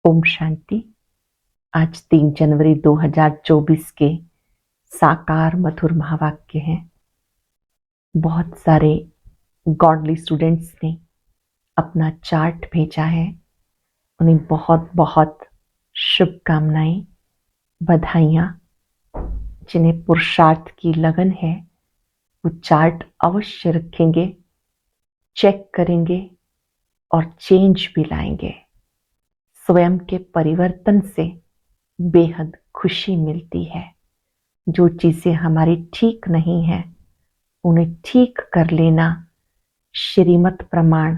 ओम शांति। आज 3 जनवरी 2024 के साकार मधुर महावाक्य हैं। बहुत सारे गॉडली स्टूडेंट्स ने अपना चार्ट भेजा है। उन्हें बहुत बहुत शुभकामनाएं, बधाइयाँ। जिन्हें पुरुषार्थ की लगन है वो चार्ट अवश्य रखेंगे, चेक करेंगे और चेंज भी लाएंगे। स्वयं के परिवर्तन से बेहद खुशी मिलती है। जो चीजें हमारी ठीक नहीं है उन्हें ठीक कर लेना, श्रीमत प्रमाण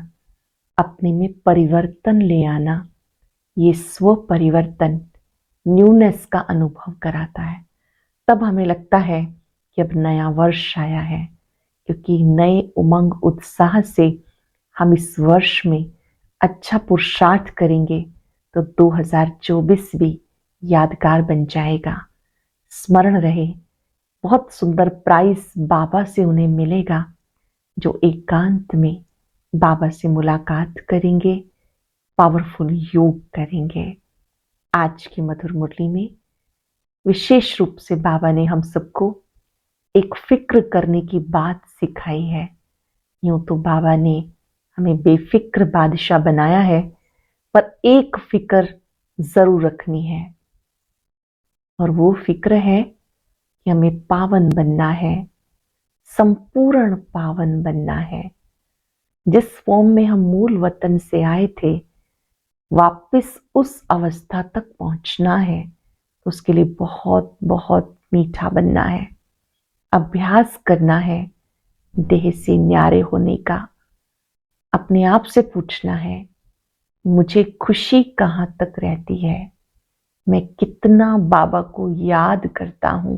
अपने में परिवर्तन ले आना, ये स्व परिवर्तन न्यूनेस का अनुभव कराता है। तब हमें लगता है कि अब नया वर्ष आया है, क्योंकि नए उमंग उत्साह से हम इस वर्ष में अच्छा पुरुषार्थ करेंगे तो 2024 भी यादगार बन जाएगा। स्मरण रहे, बहुत सुंदर प्राइज बाबा से उन्हें मिलेगा जो एकांत में बाबा से मुलाकात करेंगे, पावरफुल योग करेंगे। आज की मधुर मुरली में विशेष रूप से बाबा ने हम सबको एक फिक्र करने की बात सिखाई है। यूं तो बाबा ने हमें बेफिक्र बादशाह बनाया है, पर एक फिक्र जरूर रखनी है, और वो फिक्र है कि हमें पावन बनना है, संपूर्ण पावन बनना है। जिस फॉर्म में हम मूल वतन से आए थे वापस उस अवस्था तक पहुंचना है, तो उसके लिए बहुत बहुत मीठा बनना है, अभ्यास करना है देह से न्यारे होने का। अपने आप से पूछना है, मुझे खुशी कहाँ तक रहती है, मैं कितना बाबा को याद करता हूं,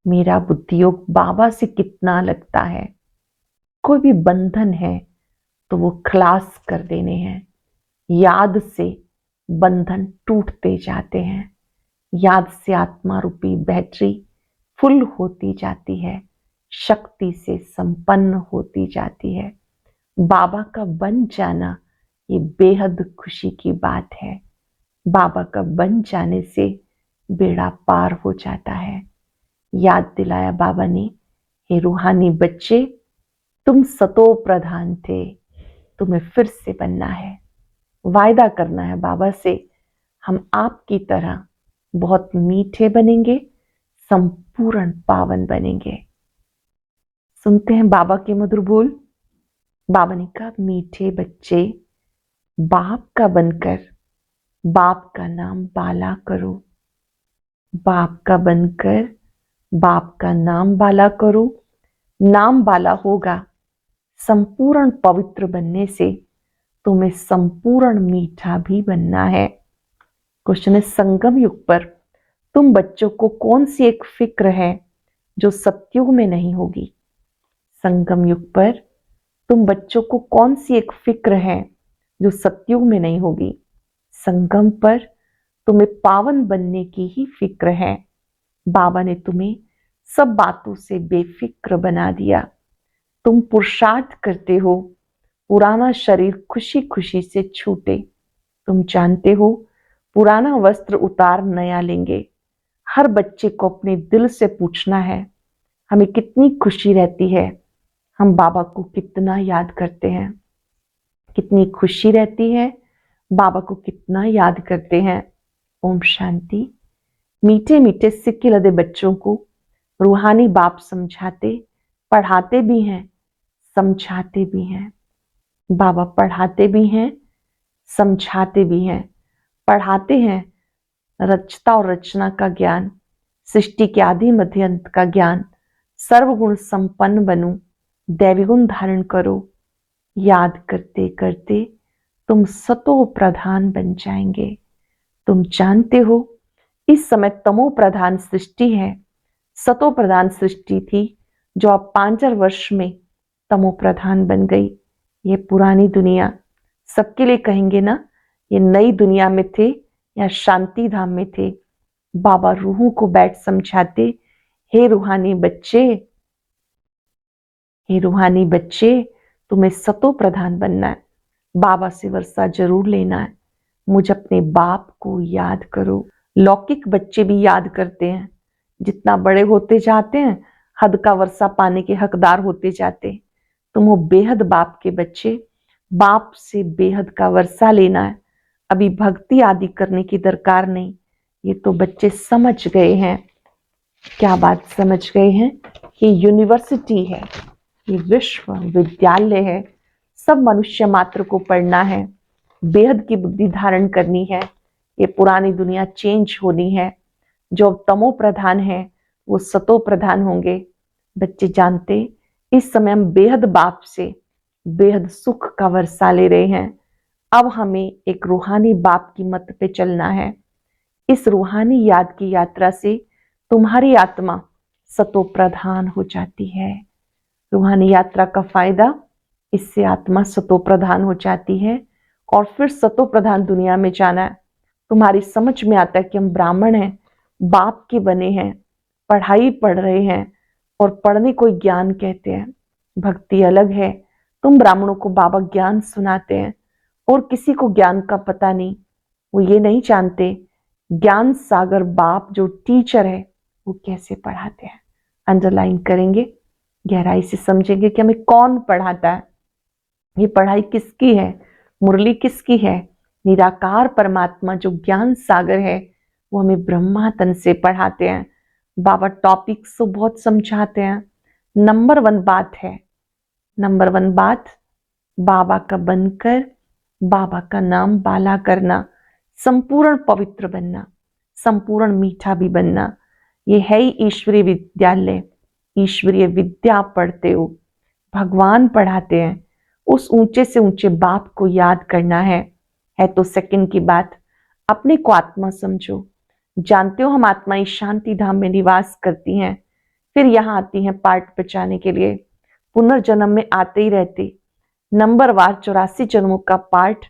मेरा बुद्धियोग बाबा से कितना लगता है। कोई भी बंधन है तो वो खलास कर देने हैं। याद से बंधन टूटते जाते हैं। याद से आत्मा रूपी बैटरी फुल होती जाती है, शक्ति से संपन्न होती जाती है। बाबा का बन जाना ये बेहद खुशी की बात है। बाबा का बन जाने से बेड़ा पार हो जाता है। याद दिलाया बाबा ने, हे रूहानी बच्चे, तुम सतो प्रधान थे, तुम्हें फिर से बनना है। वायदा करना है बाबा से, हम आपकी तरह बहुत मीठे बनेंगे, संपूर्ण पावन बनेंगे। सुनते हैं बाबा के मधुर बोल। बाबा ने कहा, मीठे बच्चे, बाप का बनकर बाप का नाम बाला करो। बाप का बनकर बाप का नाम बाला करो। नाम बाला होगा, संपूर्ण पवित्र बनने से तुम्हें संपूर्ण मीठा भी बनना है। क्वेश्चन है, संगम युग पर तुम बच्चों को कौन सी एक फिक्र है जो सतयुग में नहीं होगी? संगम युग पर तुम बच्चों को कौन सी एक फिक्र है जो सतयुग में नहीं होगी? संगम पर तुम्हें पावन बनने की ही फिक्र है। बाबा ने तुम्हें सब बातों से बेफिक्र बना दिया। तुम पुरुषार्थ करते हो, पुराना शरीर खुशी खुशी से छूटे। तुम जानते हो पुराना वस्त्र उतार नया लेंगे। हर बच्चे को अपने दिल से पूछना है, हमें कितनी खुशी रहती है, हम बाबा को कितना याद करते हैं। कितनी खुशी रहती है, बाबा को कितना याद करते हैं। ओम शांति। मीठे मीठे सिक्के लदे बच्चों को रूहानी बाप समझाते, पढ़ाते भी हैं, समझाते भी हैं। बाबा पढ़ाते भी हैं, समझाते भी हैं। पढ़ाते हैं रचता और रचना का ज्ञान, सृष्टि के आदि मध्य अंत का ज्ञान। सर्वगुण संपन्न बनो, दैवी गुण धारण करो। याद करते करते तुम सतो प्रधान बन जाएंगे। तुम जानते हो इस समय तमो प्रधान सृष्टि है, सतो प्रधान सृष्टि थी जो अब 5 वर्ष में तमो प्रधान बन गई। ये पुरानी दुनिया, सबके लिए कहेंगे ना, ये नई दुनिया में थे या शांति धाम में थे। बाबा रूहों को बैठ समझाते, हे रूहानी बच्चे, हे रूहानी बच्चे, तुम्हें सतो प्रधान बनना है। बाबा से वर्षा जरूर लेना है। मुझ अपने बाप को याद करो। लौकिक बच्चे भी याद करते हैं, जितना बड़े होते जाते हैं हद का वर्षा पाने के हकदार होते जाते। तुम हो बेहद बाप के बच्चे, बाप से बेहद का वर्षा लेना है। अभी भक्ति आदि करने की दरकार नहीं। ये तो बच्चे समझ गए हैं। क्या बात समझ गए हैं? ये यूनिवर्सिटी है, ये विश्वविद्यालय है। सब मनुष्य मात्र को पढ़ना है, बेहद की बुद्धि धारण करनी है। ये पुरानी दुनिया चेंज होनी है। जो तमो प्रधान है वो सतो प्रधान होंगे। बच्चे जानते इस समय हम बेहद बाप से बेहद सुख का वर्षा ले रहे हैं। अब हमें एक रूहानी बाप की मत पे चलना है। इस रूहानी याद की यात्रा से तुम्हारी आत्मा सतो प्रधान हो जाती है। रूहानी यात्रा का फायदा, इससे आत्मा सतो प्रधान हो जाती है और फिर सतो प्रधान दुनिया में जाना है। तुम्हारी समझ में आता है कि हम ब्राह्मण हैं, बाप के बने हैं, पढ़ाई पढ़ रहे हैं और पढ़ने को ज्ञान कहते हैं। भक्ति अलग है। तुम ब्राह्मणों को बाबा ज्ञान सुनाते हैं और किसी को ज्ञान का पता नहीं। वो ये नहीं जानते ज्ञान सागर बाप जो टीचर है वो कैसे पढ़ाते हैं। अंडरलाइन करेंगे, गहराई से समझेंगे कि हमें कौन पढ़ाता है, ये पढ़ाई किसकी है, मुरली किसकी है। निराकार परमात्मा जो ज्ञान सागर है वो हमें ब्रह्मा तन से पढ़ाते हैं। बाबा टॉपिक्स तो बहुत समझाते हैं। नंबर 1 बात है, नंबर 1 बात, बाबा का बनकर बाबा का नाम बाला करना, संपूर्ण पवित्र बनना, संपूर्ण मीठा भी बनना। ये है ही ईश्वरीय विद्यालय। ईश्वरीय विद्या पढ़ते हो, भगवान पढ़ाते हैं। उस ऊंचे से ऊंचे बाप को याद करना है तो सेकंड की बात। अपने को आत्मा समझो। जानते हो हम आत्माएं शांति धाम में निवास करती हैं, फिर यहाँ आती हैं पाठ बचाने के लिए। पुनर्जन्म में आते ही रहते। नंबरवार 84 जन्मों का पाठ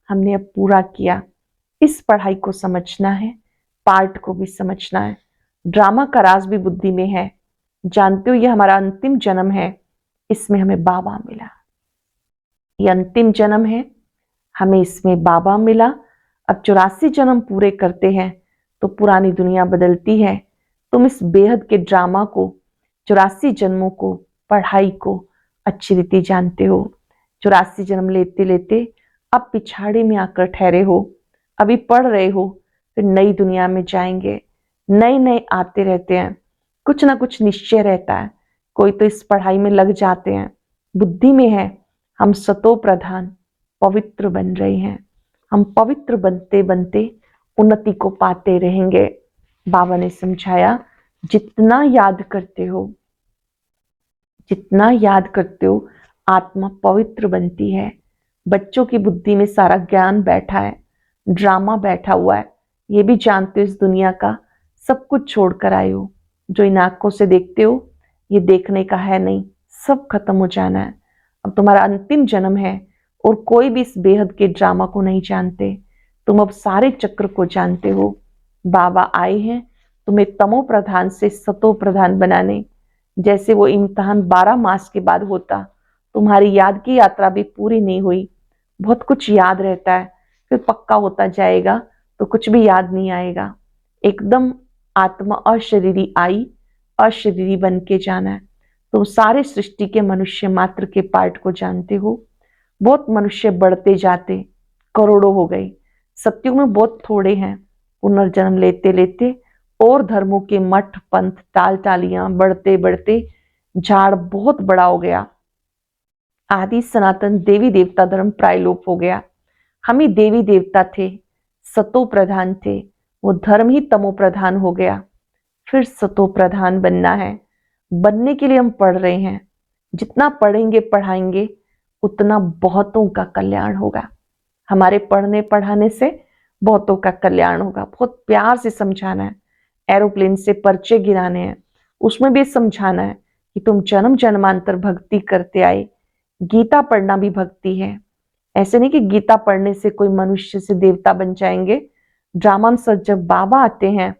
हमने अब पूरा किया। इस पढ़ाई को समझना है, पाठ को भी समझना है। ड्रामा का राज भी बुद्धि में है। जानते हो ये हमारा अंतिम जन्म है, इसमें हमें बाबा मिला। ये अंतिम जन्म है, हमें इसमें बाबा मिला। अब 84 जन्म पूरे करते हैं तो पुरानी दुनिया बदलती है। तुम इस बेहद के ड्रामा को, 84 जन्मों को, पढ़ाई को अच्छी रीति जानते हो। 84 जन्म लेते लेते अब पिछाड़ी में आकर ठहरे हो। अभी पढ़ रहे हो, फिर नई दुनिया में जाएंगे। नए नए आते रहते हैं, कुछ ना कुछ निश्चय रहता है। कोई तो इस पढ़ाई में लग जाते हैं। बुद्धि में है हम सतो प्रधान पवित्र बन रहे हैं। हम पवित्र बनते बनते उन्नति को पाते रहेंगे। बाबा ने समझाया जितना याद करते हो, जितना याद करते हो आत्मा पवित्र बनती है। बच्चों की बुद्धि में सारा ज्ञान बैठा है, ड्रामा बैठा हुआ है। ये भी जानते हो इस दुनिया का सब कुछ छोड़कर आए हो। जो इन आंखों से देखते हो ये देखने का है नहीं, सब खत्म हो जाना है। अब तुम्हारा अंतिम जन्म है और कोई भी इस बेहद के ड्रामा को नहीं जानते। तुम अब सारे चक्र को जानते हो। बाबा आए हैं तुम्हें तमो प्रधान से सतो प्रधान बनाने। जैसे वो इम्तिहान 12 मास के बाद होता, तुम्हारी याद की यात्रा भी पूरी नहीं हुई। बहुत कुछ याद रहता है, फिर पक्का होता जाएगा तो कुछ भी याद नहीं आएगा। एकदम आत्मा अशरीरी आई, अशरीरी बन के जाना है। तुम सारे सृष्टि के मनुष्य मात्र के पार्ट को जानते हो। बहुत मनुष्य बढ़ते जाते, करोड़ों हो गए। सत्युग में बहुत थोड़े हैं। पुनर्जन्म लेते लेते और धर्मों के मठ पंथ टाल टालियां बढ़ते बढ़ते झाड़ बहुत बड़ा हो गया। आदि सनातन देवी देवता धर्म प्रायलोप हो गया। हम ही देवी देवता थे, सतो प्रधान थे, वो धर्म ही तमो प्रधान हो गया। फिर सतो प्रधान बनना है। बनने के लिए हम पढ़ रहे हैं। जितना पढ़ेंगे पढ़ाएंगे उतना बहुतों का कल्याण होगा। हमारे पढ़ने पढ़ाने से बहुतों का कल्याण होगा। बहुत प्यार से समझाना है। एरोप्लेन से पर्चे गिराने हैं, उसमें भी समझाना है कि तुम जन्म जन्मांतर भक्ति करते आए। गीता पढ़ना भी भक्ति है। ऐसे नहीं कि गीता पढ़ने से कोई मनुष्य से देवता बन जाएंगे। ड्रामा में जब बाबा आते हैं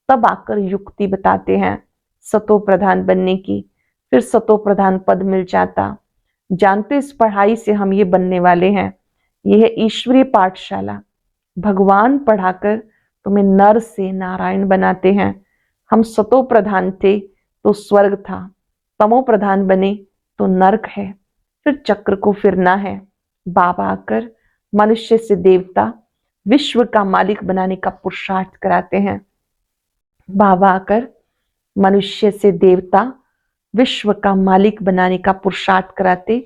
तब आकर युक्ति बताते हैं सतो प्रधान बनने की। फिर सतो प्रधान पद मिल जाता। जानते इस पढ़ाई से हम ये बनने वाले हैं। यह है ईश्वरीय पाठशाला। भगवान पढ़ाकर तुम्हें नर से नारायण बनाते हैं। हम सतो प्रधान थे तो स्वर्ग था, तमो प्रधान बने तो नरक है, फिर चक्र को फिरना है। बाबा आकर मनुष्य से देवता, विश्व का मालिक बनाने का पुरुषार्थ कराते हैं। बाबा आकर मनुष्य से देवता, विश्व का मालिक बनाने का पुरुषार्थ कराते।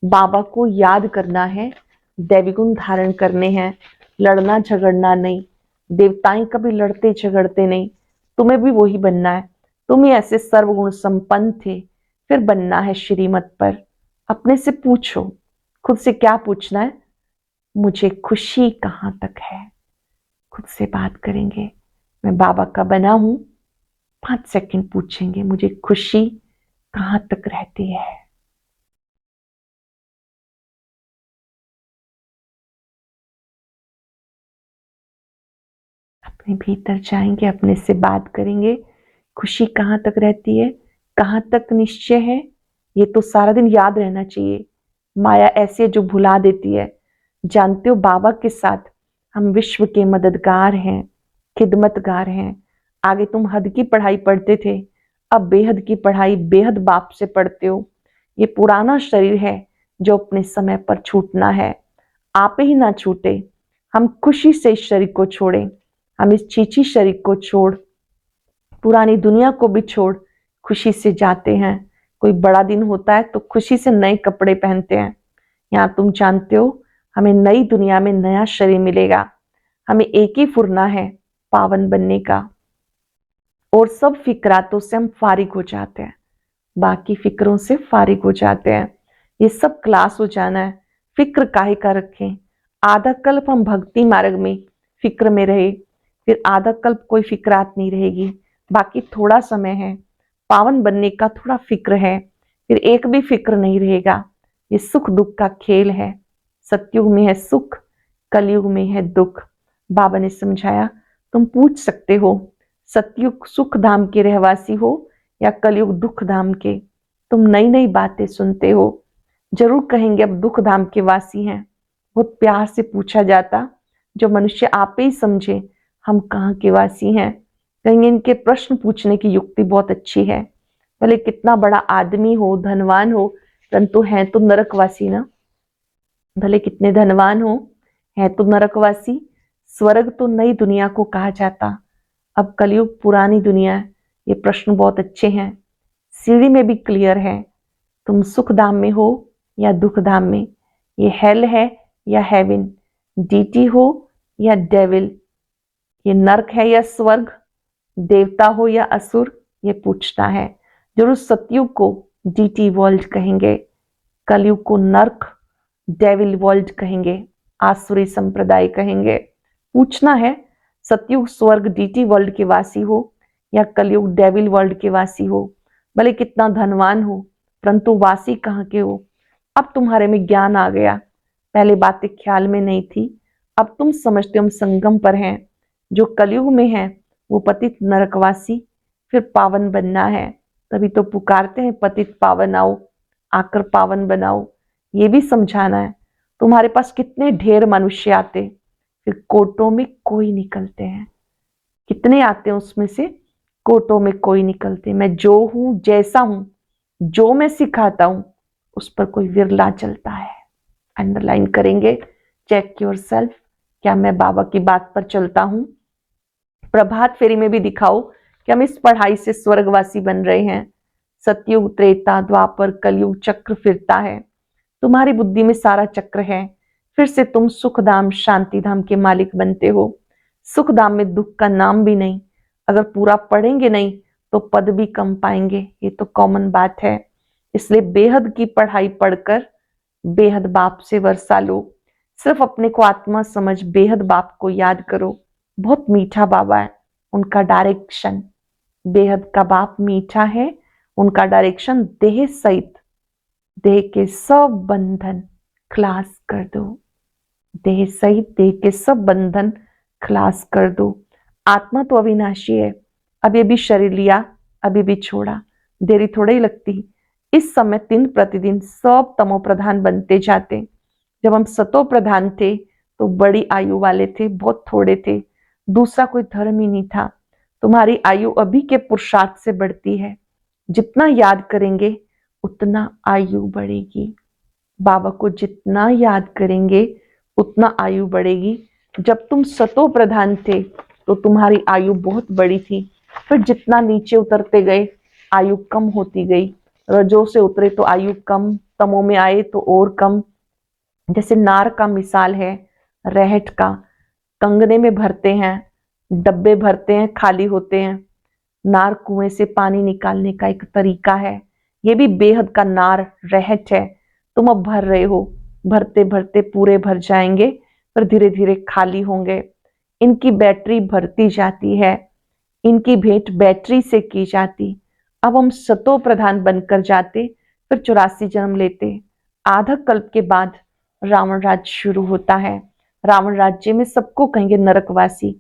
बाबा को याद करना है, दैवी गुण धारण करने हैं, लड़ना झगड़ना नहीं। देवताएं कभी लड़ते झगड़ते नहीं, तुम्हें भी वही बनना है। तुम ही ऐसे सर्वगुण संपन्न थे, फिर बनना है श्रीमत पर। अपने से पूछो, खुद से क्या पूछना है? मुझे खुशी कहाँ तक है? खुद से बात करेंगे, मैं बाबा का बना हूं। 5 सेकंड पूछेंगे, मुझे खुशी कहाँ तक रहती है? अपने भीतर जाएंगे, अपने से बात करेंगे, खुशी कहाँ तक रहती है, कहाँ तक निश्चय है। ये तो सारा दिन याद रहना चाहिए। माया ऐसी है जो भुला देती है। जानते हो, बाबा के साथ हम विश्व के मददगार हैं, खिदमतगार हैं। आगे तुम हद की पढ़ाई पढ़ते थे, अब बेहद की पढ़ाई बेहद बाप से पढ़ते हो। ये पुराना शरीर है जो अपने समय पर छूटना है। आप ही ना छूटे, हम खुशी से इस शरीर को छोड़ें। हम इस छीछी शरीर को छोड़, पुरानी दुनिया को भी छोड़ खुशी से जाते हैं। कोई बड़ा दिन होता है तो खुशी से नए कपड़े पहनते हैं। यहाँ तुम जानते हो, हमें नई दुनिया में नया शरीर मिलेगा। हमें एक ही फुरना है, पावन बनने का। और सब फिक्रातों से हम फारिग हो जाते हैं, बाकी फिक्रों से फारिग हो जाते हैं। ये सब क्लास हो जाना है, फिक्र काहे का रखें। आधा कल्प हम भक्ति मार्ग में फिक्र में रहे, फिर आधा कल्प कोई फिक्रात नहीं रहेगी। बाकी थोड़ा समय है, पावन बनने का थोड़ा फिक्र है, फिर एक भी फिक्र नहीं रहेगा। ये सुख दुख का खेल है। सतयुग में है सुख, कलयुग में है दुख। बाबा ने समझाया, तुम पूछ सकते हो सतयुग सुख धाम के रहवासी हो या कलयुग दुख धाम के। तुम नई नई बातें सुनते हो, जरूर कहेंगे अब दुख धाम के वासी हैं। बहुत प्यार से पूछा जाता, जो मनुष्य आप ही समझे हम कहाँ के वासी हैं। कहेंगे इनके प्रश्न पूछने की युक्ति बहुत अच्छी है। भले कितना बड़ा आदमी हो, धनवान हो, परंतु है तो नरकवासी ना। भले कितने धनवान हो, है तो नरकवासी। स्वर्ग तो नई दुनिया को कहा जाता, अब कलयुग पुरानी दुनिया है। ये प्रश्न बहुत अच्छे हैं, सीढ़ी में भी क्लियर है। तुम सुख धाम में हो या दुख धाम में, ये हेल है या हेवन, डीटी हो या डेविल, ये नरक है या स्वर्ग, देवता हो या असुर, ये पूछता है। जरूर सतयुग को डीटी वर्ल्ड कहेंगे, कलयुग को नरक डेविल वर्ल्ड कहेंगे, आसुरी संप्रदाय कहेंगे। पूछना है, सतयुग स्वर्ग डीटी वर्ल्ड के वासी हो या कलयुग डेविल वर्ल्ड के वासी हो। भले कितना धनवान हो, परंतु वासी कहाँ के हो। अब तुम्हारे में ज्ञान आ गया, पहले बातें ख्याल में नहीं थी। अब तुम समझते हो हम संगम पर हैं। जो कलयुग में है वो पतित नरकवासी, फिर पावन बनना है। तभी तो पुकारते हैं पतित पावन आओ, आकर पावन बनाओ। ये भी समझाना है। तुम्हारे पास कितने ढेर मनुष्य आते, फिर कोटों में कोई निकलते हैं। कितने आते हैं, उसमें से कोटों में कोई निकलते। मैं जो हूं, जैसा हूं, जो मैं सिखाता हूं, उस पर कोई विरला चलता है। अंडरलाइन करेंगे, चेक योर सेल्फ, क्या मैं बाबा की बात पर चलता हूं? प्रभात फेरी में भी दिखाओ कि हम इस पढ़ाई से स्वर्गवासी बन रहे हैं। सतयुग, त्रेता, द्वापर, कलयुग चक्र फिरता है। तुम्हारी बुद्धि में सारा चक्र है। फिर से तुम सुख धाम, शांति धाम के मालिक बनते हो। सुख धाम में दुख का नाम भी नहीं। अगर पूरा पढ़ेंगे नहीं तो पद भी कम पाएंगे, ये तो कॉमन बात है। इसलिए बेहद की पढ़ाई पढ़कर बेहद बाप से वर्षा लो। सिर्फ अपने को आत्मा समझ बेहद बाप को याद करो। बहुत मीठा बाबा है, उनका डायरेक्शन, बेहद का बाप मीठा है। उनका डायरेक्शन, देह सहित देह के सब बंधन खलास कर दो। देह सहित देह के सब बंधन खलास कर दो। आत्मा तो अविनाशी है। अब ये भी शरीर लिया, अभी भी छोड़ा, देरी थोड़ी ही लगती। इस समय दिन प्रतिदिन सब तमो प्रधान बनते जाते। जब हम सतो प्रधान थे तो बड़ी आयु वाले थे, बहुत थोड़े थे, दूसरा कोई धर्म ही नहीं था। तुम्हारी आयु अभी के पुरुषार्थ से बढ़ती है, जितना याद करेंगे उतना आयु बढ़ेगी। बाबा को जितना याद करेंगे उतना आयु बढ़ेगी। जब तुम सतो प्रधान थे तो तुम्हारी आयु बहुत बड़ी थी, फिर जितना नीचे उतरते गए आयु कम होती गई। रजो से उतरे तो आयु कम, तमो में आए तो और कम। जैसे नार का मिसाल है, रहट का, कंगने में भरते हैं, डब्बे भरते हैं, खाली होते हैं। नार कुएं से पानी निकालने का एक तरीका है, ये भी बेहद का नार रहट है। तुम अब भर रहे हो, भरते भरते पूरे भर जाएंगे, फिर धीरे धीरे खाली होंगे। इनकी बैटरी भरती जाती है, इनकी भेंट बैटरी से की जाती। अब हम सतो प्रधान बनकर जाते, फिर 84 जन्म लेते। आधा कल्प के बाद रावण राज्य शुरू होता है। रावण राज्य में सबको कहेंगे नरकवासी,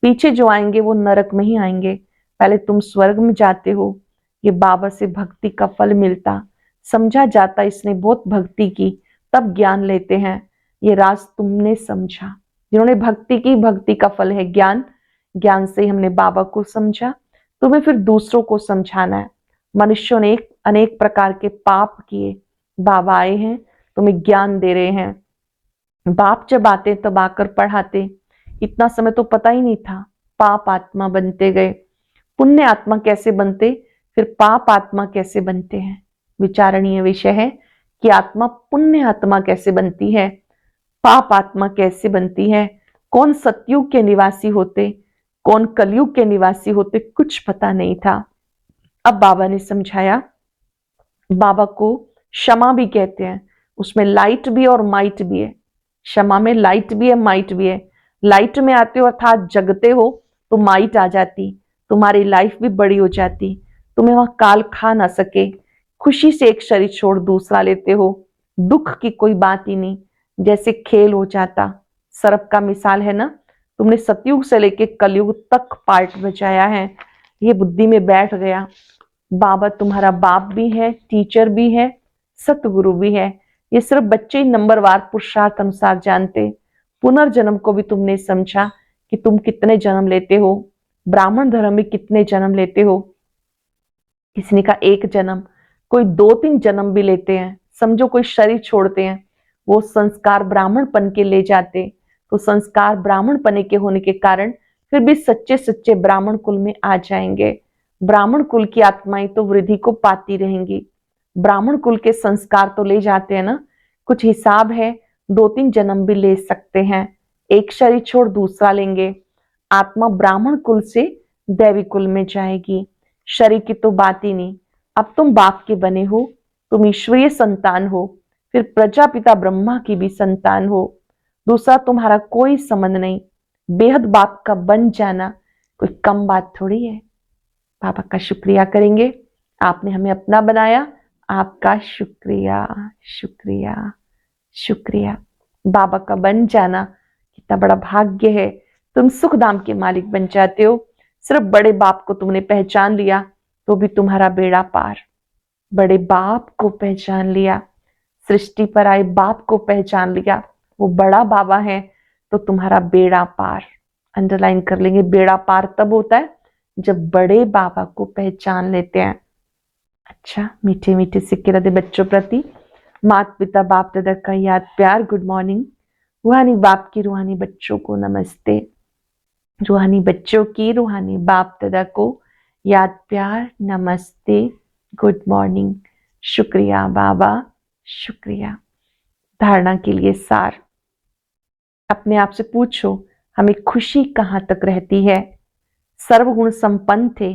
पीछे जो आएंगे वो नरक में ही आएंगे। पहले तुम स्वर्ग में जाते हो। ये बाबा से भक्ति का फल मिलता, समझा जाता इसने बहुत भक्ति की, तब ज्ञान लेते हैं। ये राज तुमने समझा, जिन्होंने भक्ति की, भक्ति का फल है ज्ञान। ज्ञान से हमने बाबा को समझा, तुम्हें फिर दूसरों को समझाना है। मनुष्यों ने अनेक प्रकार के पाप किए, बाबा आए हैं तुम्हें ज्ञान दे रहे हैं। बाप जब आते तब आकर पढ़ाते, इतना समय तो पता ही नहीं था। पाप आत्मा बनते गए, पुण्य आत्मा कैसे बनते, फिर पाप आत्मा कैसे बनते हैं। विचारणीय विषय है कि आत्मा पुण्य आत्मा कैसे बनती है, पाप आत्मा कैसे बनती है, कौन सतयुग के निवासी होते, कौन कलयुग के निवासी होते, कुछ पता नहीं था। अब बाबा ने समझाया। बाबा को क्षमा भी कहते हैं, उसमें लाइट भी और माइट भी है। क्षमा में लाइट भी है, माइट भी है। लाइट में आते हो अर्थात जगते हो तो माइट आ जाती, तुम्हारी लाइफ भी बड़ी हो जाती, तुम्हें वहां काल खा ना सके। खुशी से एक शरीर छोड़ दूसरा लेते हो, दुख की कोई बात ही नहीं, जैसे खेल हो जाता। सर्प का मिसाल है ना, तुमने सतयुग से लेके कलयुग तक पार्ट बचाया है, ये बुद्धि में बैठ गया। बाबा तुम्हारा बाप भी है, टीचर भी है, सतगुरु भी है। ये सिर्फ बच्चे ही नंबरवार पुरुषार्थ अनुसार जानते। पुनर्जन्म को भी तुमने समझा कि तुम कितने जन्म लेते हो, ब्राह्मण धर्म में कितने जन्म लेते हो। किसी ने कहा 1 जन्म, कोई 2-3 जन्म भी लेते हैं। समझो कोई शरीर छोड़ते हैं, वो संस्कार ब्राह्मणपन के ले जाते, तो संस्कार ब्राह्मणपने के होने के कारण फिर भी सच्चे सच्चे ब्राह्मण कुल में आ जाएंगे। ब्राह्मण कुल की आत्माएं तो वृद्धि को पाती रहेंगी। ब्राह्मण कुल के संस्कार तो ले जाते हैं ना, कुछ हिसाब है, 2-3 जन्म भी ले सकते हैं। एक शरीर छोड़ दूसरा लेंगे, आत्मा ब्राह्मण कुल से दैवी कुल में जाएगी। शरीर की तो बात ही नहीं। अब तुम बाप के बने हो, तुम ईश्वरीय संतान हो, फिर प्रजापिता ब्रह्मा की भी संतान हो। दूसरा तुम्हारा कोई संबंध नहीं। बेहद बाप का बन जाना कोई कम बात थोड़ी है। बाबा का शुक्रिया करेंगे, आपने हमें अपना बनाया, आपका शुक्रिया शुक्रिया शुक्रिया। बाबा का बन जाना कितना बड़ा भाग्य है। तुम सुखधाम के मालिक बन जाते हो। सिर्फ बड़े बाप को तुमने पहचान लिया तो भी तुम्हारा बेड़ा पार। बड़े बाप को पहचान लिया, सृष्टि पर आए बाप को पहचान लिया, वो बड़ा बाबा है, तो तुम्हारा बेड़ा पार। अंडरलाइन कर लेंगे, बेड़ा पार तब होता है जब बड़े बाबा को पहचान लेते हैं। अच्छा, मीठे मीठे सिक्के रहे बच्चों प्रति माता पिता बाप दादा का याद प्यार गुड मॉर्निंग। रूहानी बाप की रूहानी बच्चों को नमस्ते। रूहानी बच्चों की रूहानी बाप दादा को याद प्यार नमस्ते गुड मॉर्निंग। शुक्रिया बाबा, शुक्रिया। धारणा के लिए सार, अपने आप से पूछो हमें खुशी कहाँ तक रहती है। सर्वगुण संपन्न थे,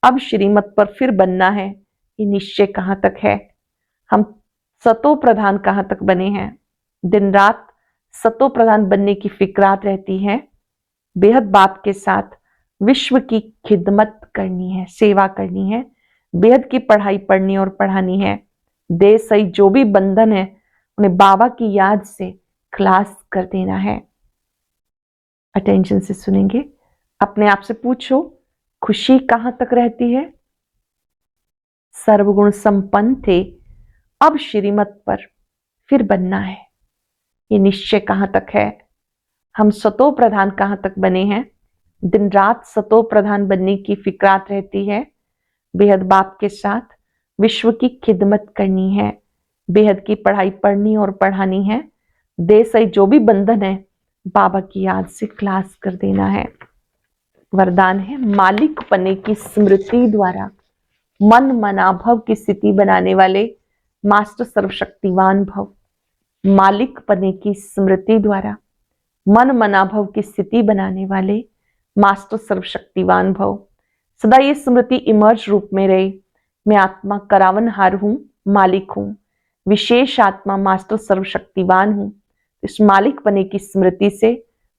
अब श्रीमत पर फिर बनना है, ये निश्चय कहाँ तक है। हम सतो प्रधान कहाँ तक बने हैं। दिन रात सतो प्रधान बनने की फिक्रात रहती है। बेहद बाप के साथ विश्व की खिदमत करनी है, सेवा करनी है, बेहद की पढ़ाई पढ़नी और पढ़ानी है। देश सही जो भी बंधन है उन्हें बाबा की याद से खलास कर देना है। अटेंशन से सुनेंगे, अपने आप से पूछो खुशी कहां तक रहती है। सर्वगुण संपन्न थे, अब श्रीमत पर फिर बनना है, ये निश्चय कहां तक है। हम सतो प्रधान कहाँ तक बने हैं? दिन रात सतो प्रधान बनने की फिक्रात रहती है। बेहद बाप के साथ विश्व की खिदमत करनी है, बेहद की पढ़ाई पढ़नी और पढ़ानी है। देश से जो भी बंधन है बाबा की याद से क्लास कर देना है। वरदान है मालिक पने की स्मृति द्वारा मन मनाभव की स्थिति बनाने वाले मास्टर सर्वशक्तिवान भव। मालिक पने की स्मृति द्वारा मन मनाभव की स्थिति बनाने वाले मास्टर सर्वशक्तिवान भव। सदा ये स्मृति इमर्ज रूप में रहे। मैं आत्मा करावनहार हूं, मालिक हूं, विशेष आत्मा मास्टर सर्वशक्तिवान हूं। इस मालिक पने की स्मृति से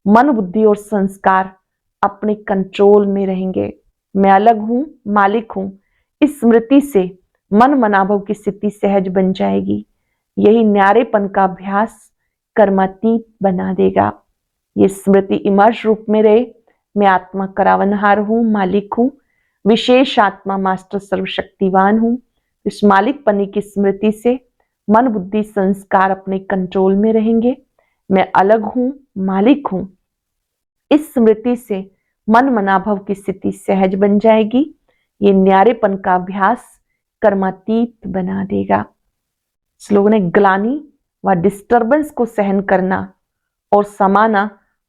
मन बुद्धि और संस्कार अपने कंट्रोल में रहेंगे। मैं अलग हूं, मालिक हूं। इस स्मृति से मन मनाभव की स्थिति सहज बन जाएगी। यही न्यारेपन का अभ्यास कर्मातीत बना देगा। ये स्मृति इमर्ज रूप में रहे। मैं आत्मा करावनहार हूं, मालिक हूं, विशेष आत्मा मास्टर सर्वशक्तिवान हूं। इस मालिक पने की स्मृति से मन बुद्धि संस्कार अपने कंट्रोल में रहेंगे। मैं अलग हूं, मालिक हूं। इस स्मृति से मन मनाभव की स्थिति सहज बन जाएगी। ये न्यारेपन का अभ्यास कर्मातीत बना देगा। स्लोगन है ग्लानि व डिस्टर्बेंस को सहन करना और समाना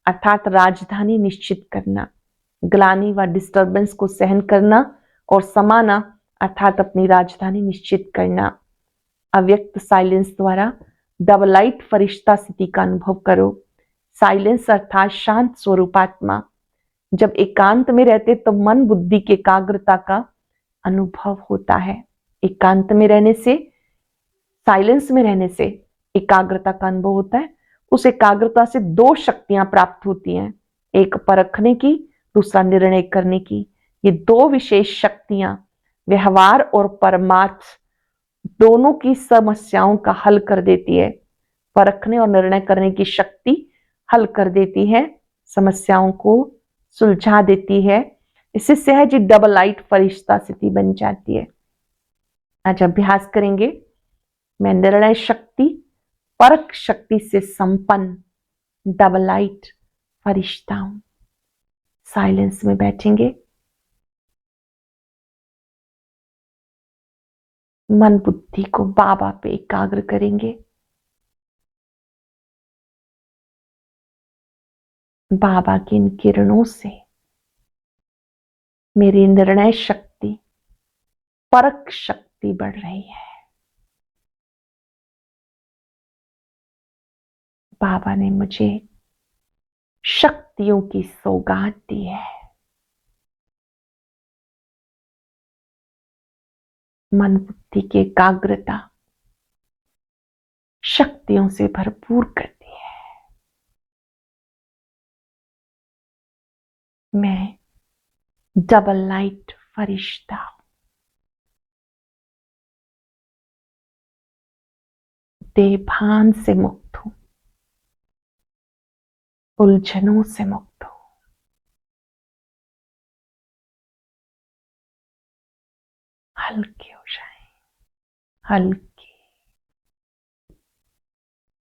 अर्थात राजधानी निश्चित करना। ग्लानि व डिस्टर्बेंस को सहन करना और समाना अर्थात अपनी राजधानी निश्चित करना। अव्यक्त साइलेंस द्वारा डबल लाइट फरिश्ता स्थिति का अनुभव करो। साइलेंस अर्थात शांत स्वरूपात्मा। जब एकांत में रहते तो मन बुद्धि की एकाग्रता का अनुभव होता है। एकांत में रहने से, साइलेंस में रहने से एकाग्रता का अनुभव होता है। उस एकाग्रता से दो शक्तियां प्राप्त होती हैं, एक परखने की, दूसरा निर्णय करने की। ये दो विशेष शक्तियां व्यवहार और परमार्थ दोनों की समस्याओं का हल कर देती है। परखने और निर्णय करने की शक्ति हल कर देती है, समस्याओं को सुलझा देती है। इससे सहज डबल लाइट फरिश्ता स्थिति बन जाती है। आज अभ्यास करेंगे। मैं निर्णय शक्ति, परख शक्ति से संपन्न डबल लाइट फरिश्ता हूं। साइलेंस में बैठेंगे, मन बुद्धि को बाबा पे एकाग्र करेंगे। बाबा की इन किरणों से मेरी निर्णय शक्ति, परख शक्ति बढ़ रही है। बाबा ने मुझे शक्तियों की सौगात दी है। मन बुद्धि की एकाग्रता शक्तियों से भरपूर करती है। मैं डबल लाइट फरिश्ता हूं। देभान से मुक्त हूं, उलझनों से मुक्त हूं। हल्के हो जाएं, हल्के।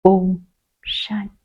ओम शांति।